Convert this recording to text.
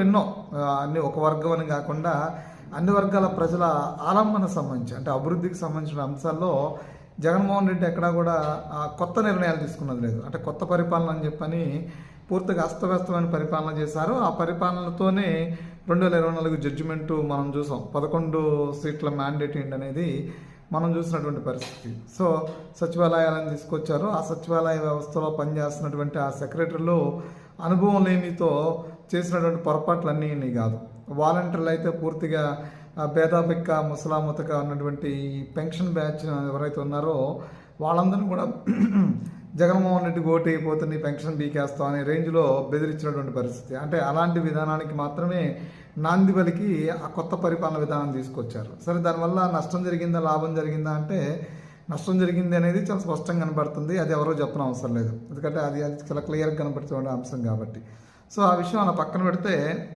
ఎన్నో అన్ని ఒక వర్గం అని కాకుండా అన్ని వర్గాల ప్రజల ఆలంబన సంబంధించి అంటే అభివృద్ధికి సంబంధించిన అంశాల్లో జగన్మోహన్ రెడ్డి ఎక్కడా కూడా కొత్త నిర్ణయాలు తీసుకున్నది లేదు. అంటే కొత్త పరిపాలన అని చెప్పని పూర్తిగా అస్తవ్యస్తమైన పరిపాలన చేశారు. ఆ పరిపాలనతోనే 2024 జడ్జిమెంటు మనం చూసాం. 11 సీట్ల మ్యాండేట్ ఏంటి అనేది మనం చూసినటువంటి పరిస్థితి. సో సచివాలయాలను తీసుకొచ్చారు. ఆ సచివాలయ వ్యవస్థలో పనిచేస్తున్నటువంటి ఆ సెక్రటరీలు అనుభవం లేమితో చేసినటువంటి పొరపాట్లన్నీ ఇన్ని కాదు. వాలంటీర్లు అయితే పూర్తిగా భేదాబిక్క ముసలాముతక ఉన్నటువంటి ఈ పెన్షన్ బ్యాచ్ ఎవరైతే ఉన్నారో వాళ్ళందరినీ కూడా జగన్మోహన్ రెడ్డి ఓటు అయిపోతుంది పెన్షన్ బీకేస్తాం అనే రేంజ్లో బెదిరించినటువంటి పరిస్థితి. అంటే అలాంటి విధానానికి మాత్రమే నాంది పలికి ఆ కొత్త పరిపాలన విధానం తీసుకొచ్చారు. సరే, దానివల్ల నష్టం జరిగిందా లాభం జరిగిందా అంటే నష్టం జరిగింది అనేది చాలా స్పష్టంగా కనబడుతుంది. అది ఎవరో చెప్పడం అవసరం లేదు, ఎందుకంటే అది చాలా క్లియర్గా కనబడుతున్న అంశం కాబట్టి. సో ఆ విషయం అలా పక్కన పెడితే